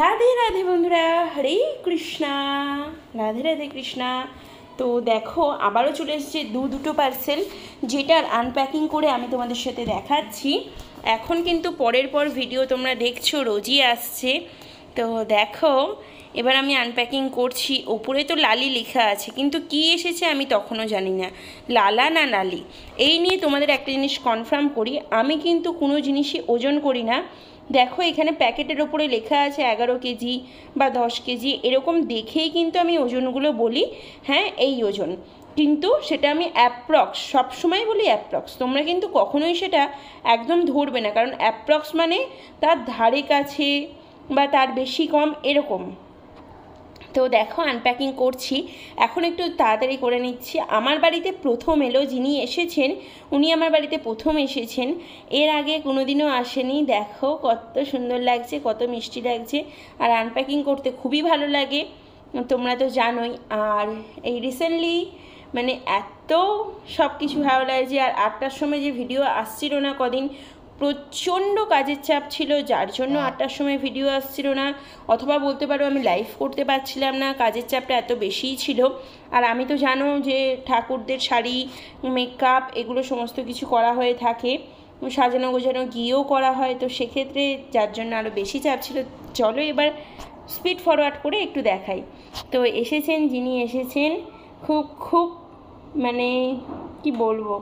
রাধে রাধে বন্ধুরা, হরে কৃষ্ণা। রাধে রাধে কৃষ্ণা। তো দেখো আবারও চলে এসেছে দুটো পার্সেল, যেটার আনপ্যাকিং করে আমি তোমাদের সাথে দেখাচ্ছি। এখন কিন্তু পরের পর ভিডিও তোমরা দেখছো, রোজই আসছে। তো দেখো এবার আমি আনপ্যাকিং করছি। ওপরে তো লালি লেখা আছে, কিন্তু কি এসেছে আমি তখনও জানি না, লালা না লালি। এই নিয়ে তোমাদের একটা জিনিস কনফার্ম করি, আমি কিন্তু কোনো জিনিসই ওজন করি না। দেখো এখানে প্যাকেটের ওপরে লেখা আছে 11 কেজি বা 10 কেজি, এরকম দেখেই কিন্তু আমি ওজনগুলো বলি, হ্যাঁ এই ওজন। কিন্তু সেটা আমি অ্যাপ্রক্স সবসময় বলি, অ্যাপ্রক্স। তোমরা কিন্তু কখনোই সেটা একদম ধরবে না, কারণ অ্যাপ্রক্স মানে তার ধারে কাছে বা তার বেশি কম এরকম। তো দেখো আনপ্যাকিং করছি, এখন একটু তাড়াতাড়ি করে নিচ্ছি। আমার বাড়িতে প্রথম এলো, যিনি এসেছেন উনি আমার বাড়িতে প্রথম এসেছেন, এর আগে কোনোদিনও আসেনি। দেখো কত সুন্দর লাগছে, কত মিষ্টি লাগছে, আর আনপ্যাকিং করতে খুবই ভালো লাগে, তোমরা তো জানোই। আর এই রিসেন্টলি মানে এত সব কিছু ভালো লাগছে। আর 8টার সময় যে ভিডিও আসছিল না কদিন, প্রচণ্ড কাজের চাপ ছিল, যার জন্য 8টার সময় ভিডিও আসছিল না, অথবা বলতে পারো আমি লাইভ করতে পারছিলাম না, কাজের চাপটা এত বেশিই ছিল। আর আমি তো জানো যে ঠাকুরদের শাড়ি, মেকআপ এগুলো সমস্ত কিছু করা হয়ে থাকে, সাজানো গোছানো গিয়েও করা হয়, তো সেক্ষেত্রে যার জন্য আরও বেশি চাপ ছিল। চলো এবার স্পিড ফরওয়ার্ড করে একটু দেখাই। তো এসেছেন যিনি এসেছেন, খুব খুব মানে কি বলবো,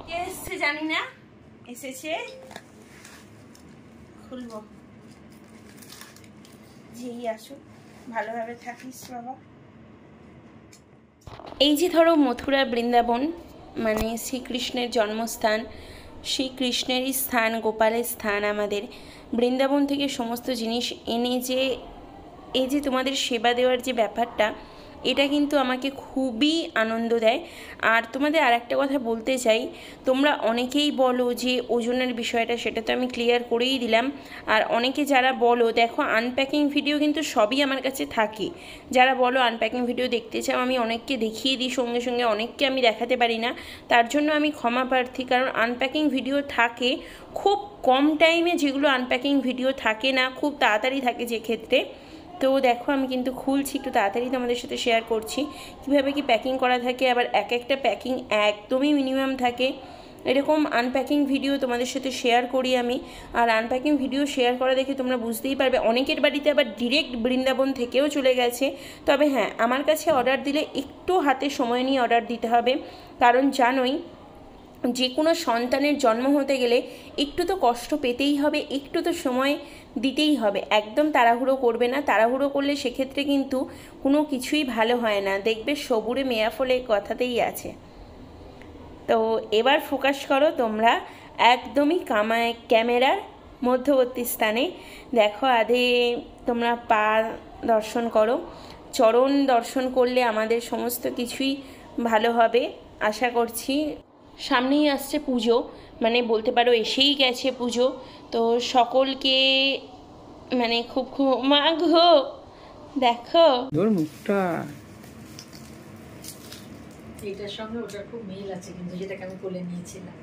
কে এসছে জানি না, এসেছে, খুলবো। যেই আসুক ভালোভাবে থাকিস বাবা। এই যে ধরো মথুরা বৃন্দাবন মানে শ্রীকৃষ্ণের জন্মস্থান, শ্রীকৃষ্ণেরই স্থান, গোপালের স্থান। আমাদের বৃন্দাবন থেকে সমস্ত জিনিস এনে যে এই যে তোমাদের সেবা দেওয়ার যে ব্যাপারটা, এটা কিন্তু আমাকে খুবই আনন্দ দেয়। আর তোমাদের আর একটা কথা বলতে চাই, তোমরা অনেকেই বলো যে ওজনের বিষয়টা, সেটা তো আমি ক্লিয়ার করেই দিলাম। আর অনেকে যারা বলো, দেখো আনপ্যাকিং ভিডিও কিন্তু সবই আমার কাছে থাকে। যারা বলো আনপ্যাকিং ভিডিও দেখতে চাও, আমি অনেককে দেখিয়ে দিই, সঙ্গে সঙ্গে অনেককে আমি দেখাতে পারি না, তার জন্য আমি ক্ষমা প্রার্থী। কারণ আনপ্যাকিং ভিডিও থাকে খুব কম টাইমে, যেগুলো আনপ্যাকিং ভিডিও থাকে না, খুব তাড়াতাড়ি থাকে যে ক্ষেত্রে। তো দেখো আমি কিন্তু খুলছি, একটু তাড়াতাড়ি তোমাদের সাথে শেয়ার করছি কীভাবে কি প্যাকিং করা থাকে। আবার এক একটা প্যাকিং একদমই মিনিমাম থাকে, এরকম আনপ্যাকিং ভিডিও তোমাদের সাথে শেয়ার করি আমি। আর আনপ্যাকিং ভিডিও শেয়ার করা দেখে তোমরা বুঝতেই পারবে, অনেকের বাড়িতে আবার ডিরেক্ট বৃন্দাবন থেকেও চলে গেছে। তবে হ্যাঁ, আমার কাছে অর্ডার দিলে একটু হাতে সময় নিয়ে অর্ডার দিতে হবে, কারণ জানোই যে কোনো সন্তানের জন্ম হতে গেলে একটু তো কষ্ট পেতেই হবে, একটু তো সময় দিতেই হবে। একদম তাড়াহুড়ো করবে না, তাড়াহুড়ো করলে সেক্ষেত্রে কিন্তু কোনো কিছুই ভালো হয় না। দেখবে সবুরে মেয়া ফলে কথাতেই আছে। তো এবার ফোকাস করো তোমরা একদমই ক্যামেরার মধ্যবর্তী স্থানে। দেখো আধে তোমরা পা দর্শন করো, চরণ দর্শন করলে আমাদের সমস্ত কিছুই ভালো হবে আশা করছি। সামনেই আসছে পুজো, মানে বলতে পারো এসেই গেছে পুজো। তো সকলকে মানে খুব খুব মাঘো দেখো তোর মুখটা, এটার সঙ্গে ওটার খুব মিল আছে, কিন্তু যেটাকে আমি কোলে নিয়েছিলাম।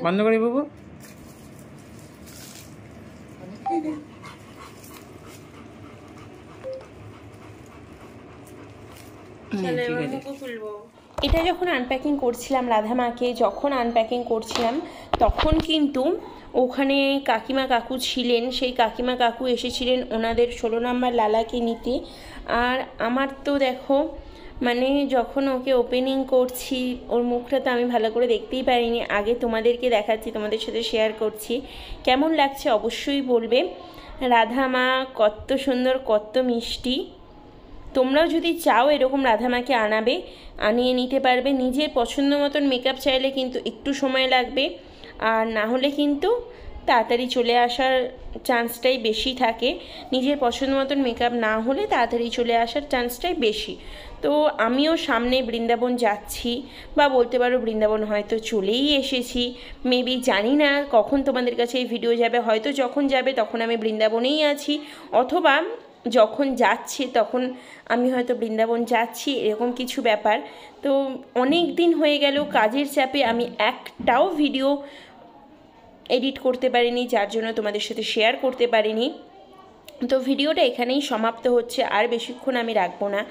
বন্ধ করি বাবু। এটা যখন আনপ্যাকিং করছিলাম রাধামাকে, যখন আনপ্যাকিং করছিলাম তখন কিন্তু ওখানে কাকিমা কাকু ছিলেন, সেই কাকিমা কাকু এসেছিলেন ওনাদের 16 নম্বর লালাকে নিতে। আর আমার তো দেখো মানে যখন ওকে ওপেনিং করছি, ওর মুখটা তো আমি ভালো করে দেখতেই পারিনি, আগে তোমাদেরকে দেখাচ্ছি, তোমাদের সাথে শেয়ার করছি। কেমন লাগছে অবশ্যই বলবে। রাধামা কত সুন্দর, কত মিষ্টি। তোমরাও যদি চাও এরকম রাধামাকে আনাবে, আনিয়ে নিতে পারবে। নিজের পছন্দ মতন মেকআপ চাইলে কিন্তু একটু সময় লাগবে, আর না হলে কিন্তু তাড়াতাড়ি চলে আসার চান্সটাই বেশি থাকে। নিজের পছন্দ মতন মেকআপ না হলে তাড়াতাড়ি চলে আসার চান্সটাই বেশি। তো আমিও সামনে বৃন্দাবন যাচ্ছি, বা বলতে পারো বৃন্দাবন হয়তো চলেই এসেছি, মেবি জানি না কখন তোমাদের কাছে এই ভিডিও যাবে, হয়তো যখন যাবে তখন আমি বৃন্দাবনেই আছি, অথবা যখন যাচ্ছি তখন আমি হয়তো বৃন্দাবন যাচ্ছি, এরকম কিছু ব্যাপার। তো অনেক দিন হয়ে গেল কাজের চাপে আমি একটাও ভিডিও এডিট করতে পারিনি, যার জন্য তোমাদের সাথে শেয়ার করতে পারিনি। তো ভিডিওটা এখানেই সমাপ্ত হচ্ছে, আর বেশিক্ষণ আমি রাখবো না।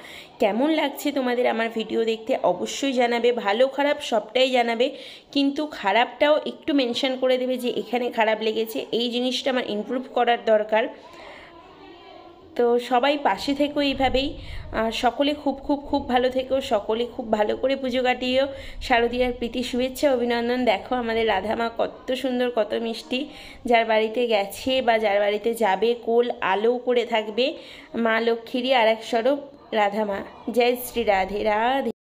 কেমন লাগছে তোমাদের আমার ভিডিও দেখতে অবশ্যই জানাবে, ভালো খারাপ সবটাই জানাবে, কিন্তু খারাপটাও একটু মেনশন করে দেবে যে এখানে খারাপ লেগেছে, এই জিনিসটা আমার ইমপ্রুভ করার দরকার। তো সবাই পাশে থেকো এইভাবেই, আর সকলে খুব খুব খুব ভালো থেকো, সকলে খুব ভালো করে পুজো কাটিয়েও। শারদীয়ার প্রীতি শুভেচ্ছা অভিনন্দন। দেখো আমাদের রাধামা কত সুন্দর, কত মিষ্টি, যার বাড়িতে গেছে বা যার বাড়িতে যাবে কোল আলো করে থাকবে। মা লক্ষ্মীরই আর এক স্বরূপ রাধামা। জয় শ্রী রাধে রাধে।